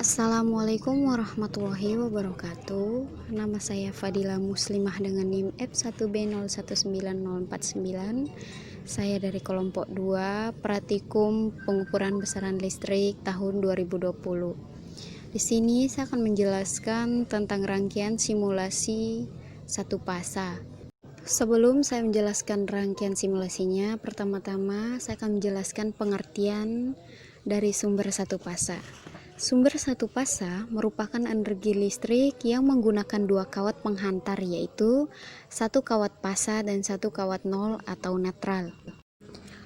Assalamualaikum warahmatullahi wabarakatuh. Nama saya Fadila Muslimah dengan NIM F1B019049. Saya dari kelompok 2 Pratikum Pengukuran Besaran Listrik tahun 2020. Di sini saya akan menjelaskan tentang rangkaian simulasi satu fasa. Sebelum saya menjelaskan rangkaian simulasinya, pertama-tama saya akan menjelaskan pengertian dari sumber satu fasa. Sumber satu fasa merupakan energi listrik yang menggunakan dua kawat penghantar, yaitu satu kawat fasa dan satu kawat nol atau netral.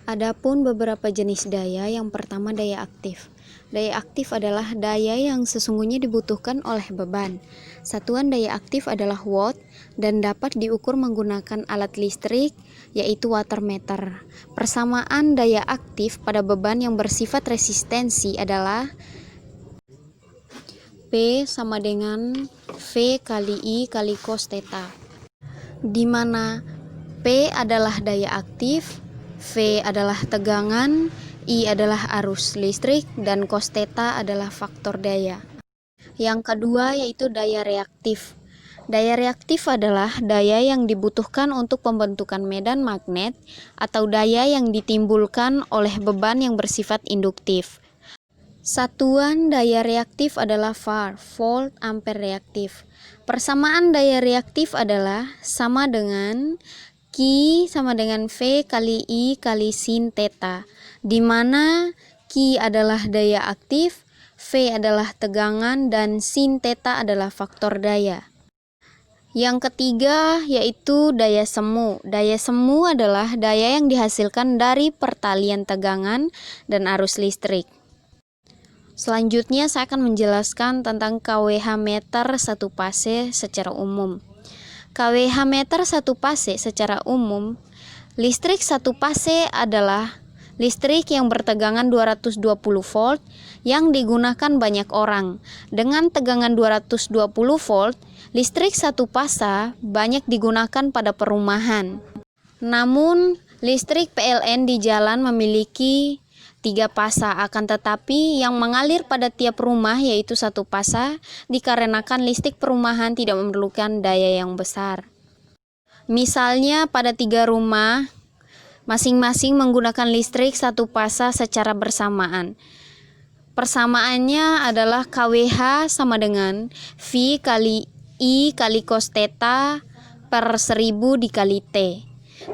Adapun beberapa jenis daya, yang pertama daya aktif. Daya aktif adalah daya yang sesungguhnya dibutuhkan oleh beban. Satuan daya aktif adalah watt dan dapat diukur menggunakan alat listrik, yaitu wattmeter. Persamaan daya aktif pada beban yang bersifat resistensi adalah P sama dengan V kali I kali cos theta, di mana P adalah daya aktif, V adalah tegangan, I adalah arus listrik, dan cos theta adalah faktor daya. Yang kedua yaitu daya reaktif. Daya reaktif adalah daya yang dibutuhkan untuk pembentukan medan magnet atau daya yang ditimbulkan oleh beban yang bersifat induktif. Satuan daya reaktif adalah VAR, volt ampere reaktif. Persamaan daya reaktif adalah sama dengan Q sama dengan V kali I kali sin theta, di mana Q adalah daya aktif, V adalah tegangan, dan sin theta adalah faktor daya. Yang ketiga yaitu daya semu. Daya semu adalah daya yang dihasilkan dari pertalian tegangan dan arus listrik. Selanjutnya saya akan menjelaskan tentang kWh meter satu fase secara umum. kWh meter satu fase secara umum, listrik satu fase adalah listrik yang bertegangan 220 volt yang digunakan banyak orang. Dengan tegangan 220 volt, listrik satu fasa banyak digunakan pada perumahan. Namun, listrik PLN di jalan memiliki 3 fasa, akan tetapi yang mengalir pada tiap rumah yaitu satu fasa, dikarenakan listrik perumahan tidak memerlukan daya yang besar. Misalnya pada 3 rumah, masing-masing menggunakan listrik satu fasa secara bersamaan. Persamaannya adalah kWh sama dengan V kali I kali cos theta per 1000 dikali T,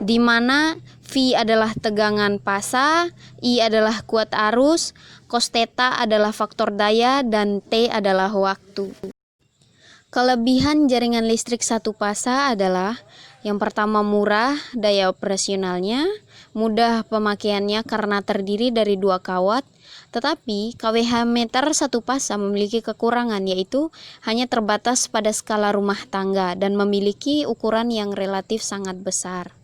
di mana V adalah tegangan fasa, I adalah kuat arus, cos theta adalah faktor daya, dan T adalah waktu. Kelebihan jaringan listrik satu fasa adalah yang pertama murah daya operasionalnya, mudah pemakaiannya karena terdiri dari 2 kawat, tetapi kWh meter satu fasa memiliki kekurangan, yaitu hanya terbatas pada skala rumah tangga dan memiliki ukuran yang relatif sangat besar.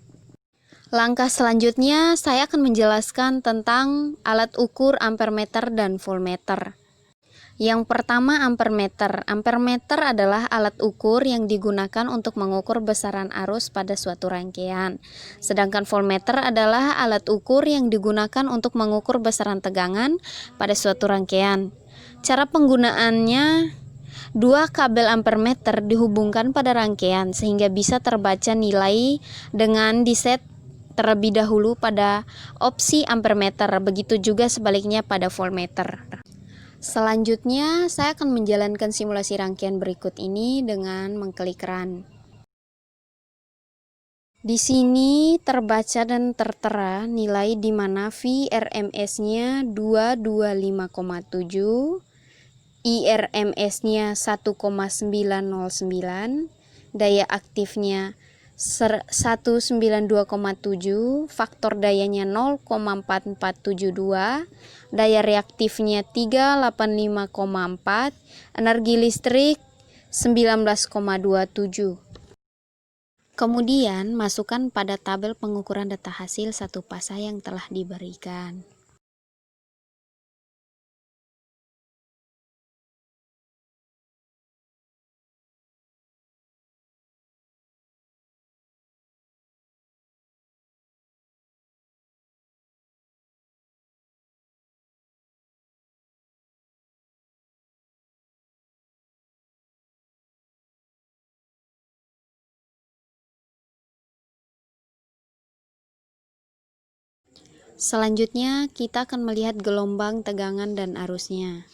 Langkah selanjutnya saya akan menjelaskan tentang alat ukur ampermeter dan voltmeter. Yang pertama ampermeter. Ampermeter adalah alat ukur yang digunakan untuk mengukur besaran arus pada suatu rangkaian. Sedangkan voltmeter adalah alat ukur yang digunakan untuk mengukur besaran tegangan pada suatu rangkaian. Cara penggunaannya, 2 kabel ampermeter dihubungkan pada rangkaian sehingga bisa terbaca nilai dengan diset terlebih dahulu pada opsi ampermeter, begitu juga sebaliknya pada voltmeter. Selanjutnya, saya akan menjalankan simulasi rangkaian berikut ini dengan mengklik run. Di sini terbaca dan tertera nilai di mana VRMS-nya 225,7, IRMS-nya 1,909, daya aktifnya 192,7, faktor dayanya 0,4472, daya reaktifnya 385,4, energi listrik 19,27. Kemudian masukkan pada tabel pengukuran data hasil satu fasa yang telah diberikan. Selanjutnya, kita akan melihat gelombang tegangan dan arusnya.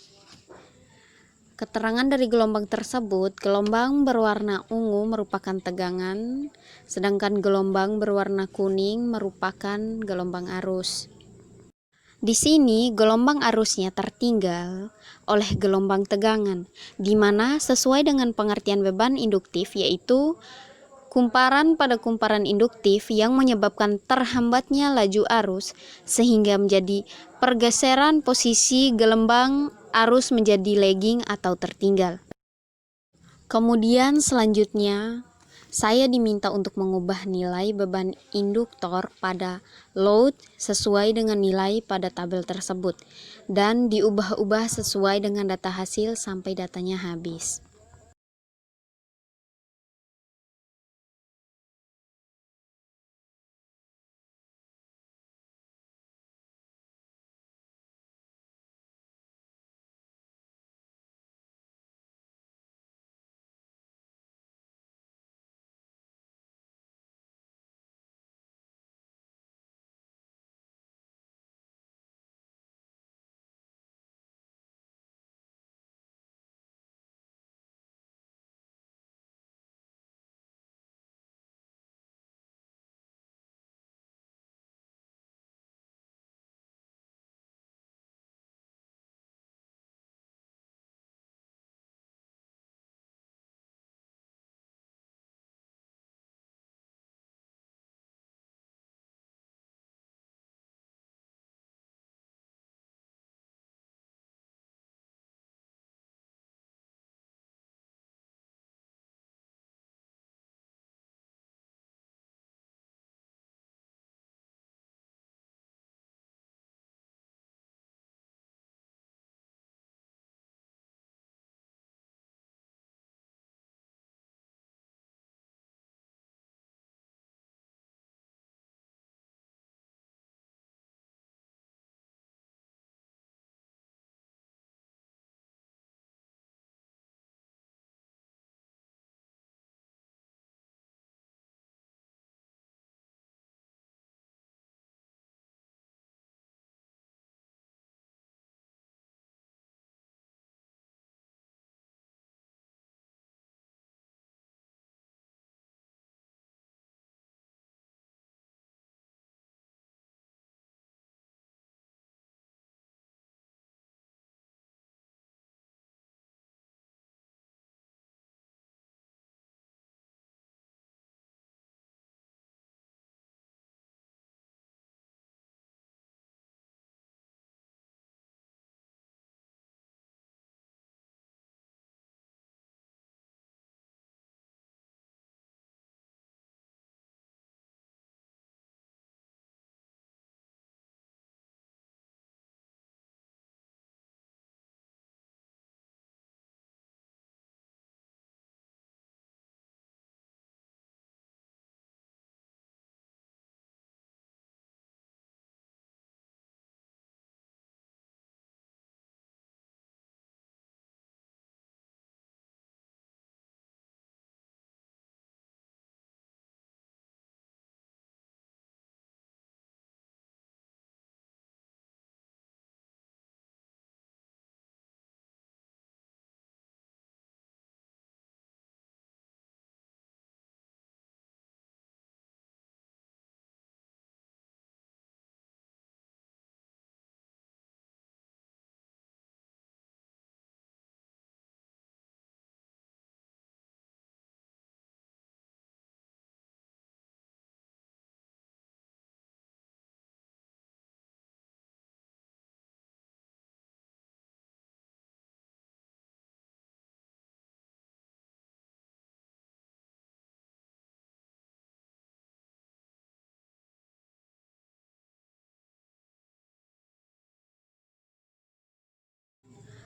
Keterangan dari gelombang tersebut, gelombang berwarna ungu merupakan tegangan, sedangkan gelombang berwarna kuning merupakan gelombang arus. Di sini, gelombang arusnya tertinggal oleh gelombang tegangan, di mana sesuai dengan pengertian beban induktif, yaitu kumparan pada kumparan induktif yang menyebabkan terhambatnya laju arus sehingga menjadi pergeseran posisi gelombang arus menjadi lagging atau tertinggal. Kemudian selanjutnya saya diminta untuk mengubah nilai beban induktor pada load sesuai dengan nilai pada tabel tersebut dan diubah-ubah sesuai dengan data hasil sampai datanya habis.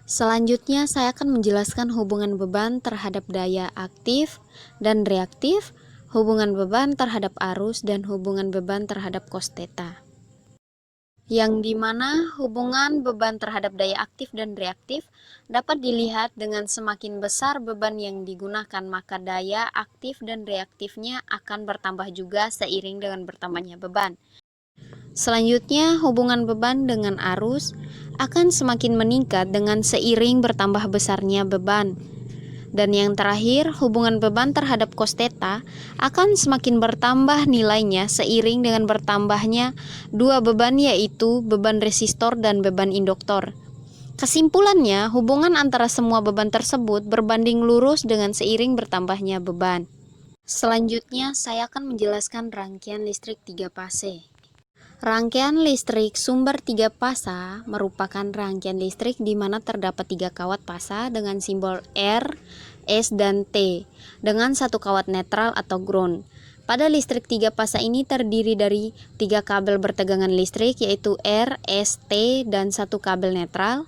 Selanjutnya, saya akan menjelaskan hubungan beban terhadap daya aktif dan reaktif, hubungan beban terhadap arus, dan hubungan beban terhadap cos theta. Yang dimana hubungan beban terhadap daya aktif dan reaktif dapat dilihat dengan semakin besar beban yang digunakan, maka daya aktif dan reaktifnya akan bertambah juga seiring dengan bertambahnya beban. Selanjutnya, hubungan beban dengan arus akan semakin meningkat dengan seiring bertambah besarnya beban. Dan yang terakhir, hubungan beban terhadap cos theta akan semakin bertambah nilainya seiring dengan bertambahnya dua beban, yaitu beban resistor dan beban induktor. Kesimpulannya, hubungan antara semua beban tersebut berbanding lurus dengan seiring bertambahnya beban. Selanjutnya, saya akan menjelaskan rangkaian listrik 3 fase. Rangkaian listrik sumber 3 fasa merupakan rangkaian listrik di mana terdapat 3 kawat fasa dengan simbol R, S, dan T dengan 1 kawat netral atau ground. Pada listrik 3 fasa ini terdiri dari 3 kabel bertegangan listrik, yaitu R, S, T, dan 1 kabel netral.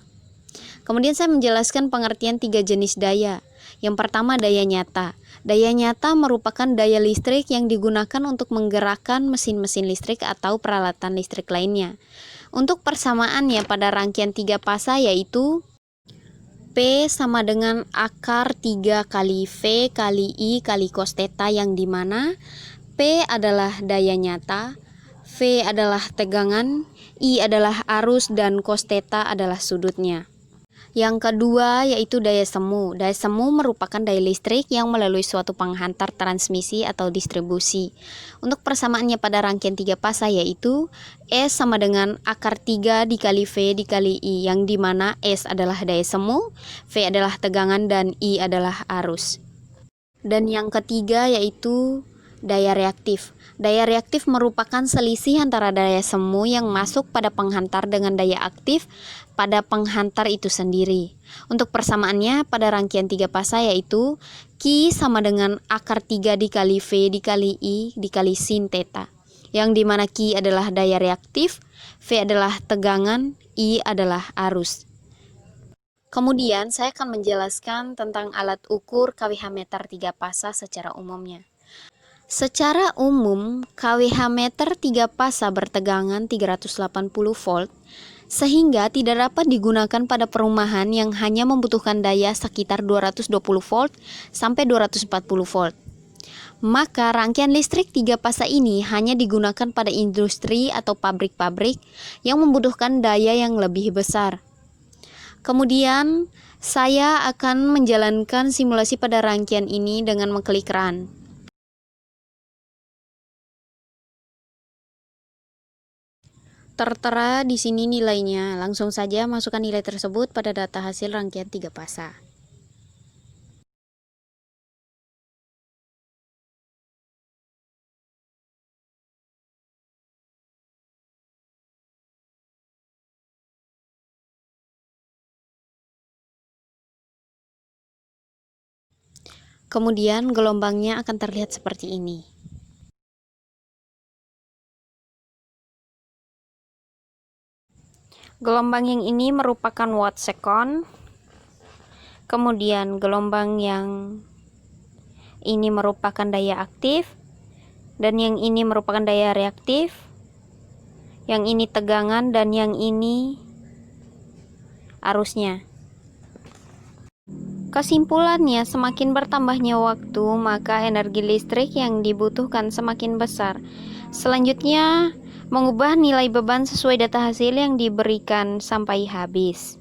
Kemudian saya menjelaskan pengertian 3 jenis daya. Yang pertama, daya nyata. Daya nyata merupakan daya listrik yang digunakan untuk menggerakkan mesin-mesin listrik atau peralatan listrik lainnya. Untuk persamaannya pada rangkaian 3 fasa yaitu P sama dengan akar 3 kali V kali I kali cos theta, yang dimana P adalah daya nyata, V adalah tegangan, I adalah arus, dan cos theta adalah sudutnya. Yang kedua yaitu daya semu. Daya semu merupakan daya listrik yang melalui suatu penghantar transmisi atau distribusi. Untuk persamaannya pada rangkaian 3 fasa yaitu S sama dengan akar 3 dikali V dikali I, yang dimana S adalah daya semu, V adalah tegangan, dan I adalah arus. Dan yang ketiga yaitu daya reaktif. Daya reaktif merupakan selisih antara daya semu yang masuk pada penghantar dengan daya aktif pada penghantar itu sendiri. Untuk persamaannya pada rangkaian 3 fasa yaitu Q sama dengan akar 3 dikali V dikali I dikali sin theta, yang dimana Q adalah daya reaktif, V adalah tegangan, I adalah arus. Kemudian saya akan menjelaskan tentang alat ukur KWH meter 3 fasa secara umumnya. Secara umum, KWH meter 3 fasa bertegangan 380 volt, sehingga tidak dapat digunakan pada perumahan yang hanya membutuhkan daya sekitar 220 volt sampai 240 volt. Maka rangkaian listrik 3 fasa ini hanya digunakan pada industri atau pabrik-pabrik yang membutuhkan daya yang lebih besar. Kemudian, saya akan menjalankan simulasi pada rangkaian ini dengan mengklik run. Tertera di sini nilainya. Langsung saja masukkan nilai tersebut pada data hasil rangkaian 3 fasa. Kemudian gelombangnya akan terlihat seperti ini. Gelombang yang ini merupakan watt second. Kemudian gelombang yang ini merupakan daya aktif, dan yang ini merupakan daya reaktif. Yang ini tegangan, dan yang ini arusnya. Kesimpulannya, semakin bertambahnya waktu, maka energi listrik yang dibutuhkan semakin besar. Selanjutnya, mengubah nilai beban sesuai data hasil yang diberikan sampai habis.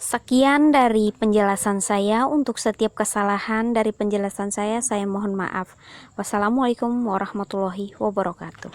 Sekian dari penjelasan saya. Untuk setiap kesalahan dari penjelasan saya mohon maaf. Wassalamualaikum warahmatullahi wabarakatuh.